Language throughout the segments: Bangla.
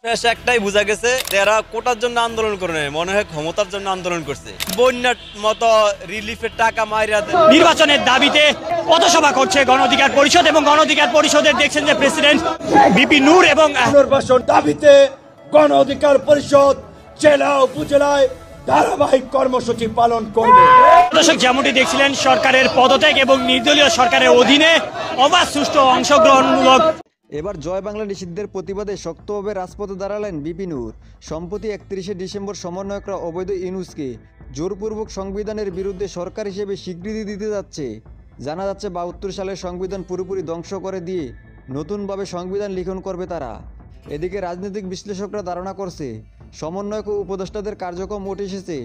শেষ একটাই বোঝা গেছে এরা কোটার জন্য আন্দোলন করে নেয়, মনে হয় ক্ষমতার জন্য আন্দোলন করছে। বন্যার মতো রিলিফের টাকা মাইরা নির্বাচনের দাবিতে পথসভা করছে গণ অধিকার পরিষদ এবং গণ অধিকার পরিষদের দেখছেন যে প্রেসিডেন্ট বিপি নূর এবং পুনর্বাসন দাবিতে গণ অধিকার পরিষদ জেলা উপজেলায় ধারাবাহিক কর্মসূচি পালন করবে। দর্শক যেমনটি দেখছিলেন সরকারের পদত্যাগ এবং নির্দলীয় সরকারের অধীনে অবাধ সুষ্ঠু অংশগ্রহণমূলক। এবার জয় বাংলা নিষিদ্ধের প্রতিবাদে শক্তভাবে রাজপথে দাঁড়ালেন বিপি নূর। সম্প্রতি 31শে ডিসেম্বর সমন্বয়করা অবৈধ ইউনূসকে জোরপূর্বক সংবিধানের বিরুদ্ধে সরকার হিসেবে স্বীকৃতি দিতে যাচ্ছে। জানা যাচ্ছে 72 সালের সংবিধান পুরোপুরি ধ্বংস করে দিয়ে নতুনভাবে সংবিধান লিখন করবে তারা। এদিকে রাজনৈতিক বিশ্লেষকরা ধারণা করছে সমন্বয়ক ও উপদেষ্টাদের কার্যক্রম উঠে এসেছে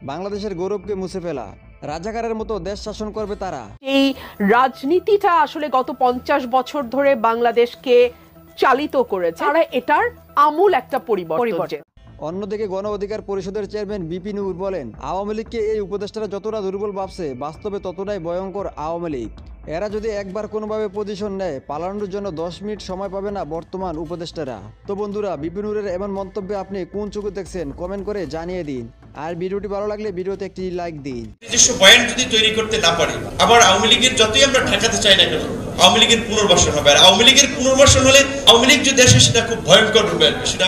বাংলাদেশের গৌরবকে মুছে ফেলা। রাজাকারের মতো দেশ শাসন করবে তারা। এই রাজনীতিটা আসলে গত 50 বছর ধরে বাংলাদেশকে চালিত করেছে, তারা এটার আমূল একটা পরিবর্তন। অন্যদিকে গণ অধিকার পরিষদের চেয়ারম্যান বিপি নূর বলেন, আওয়ামী লীগকে এই উপদেষ্টারা যতটা দুর্বল ভাবছে বাস্তবে ততটাই ভয়ঙ্কর আওয়ামী লীগ। এরা যদি একবার কোনোভাবে পজিশন নেয় পালানোর জন্য 10 মিনিট সময় পাবে না বর্তমান উপদেষ্টারা। তো বন্ধুরা, বিপি নূরের এমন মন্তব্যে আপনি কোন চোখে দেখছেন কমেন্ট করে জানিয়ে দিন। আর ভিডিওটি ভালো লাগলে ভিডিওতে একটি লাইক দিন। নিজস্ব পয়েন্ট যদি তৈরি করতে না পারি, আবার আওয়ামী লীগের যতই আমরা ঠেকাতে চাই না কেন, আওয়ামী লীগের পুনর্বাসন হবে। আর আওয়ামী লীগের পুনর্বাসন হলে আওয়ামী লীগ যে দেশে সেটা খুব ভয়ঙ্কর রূপে সেটা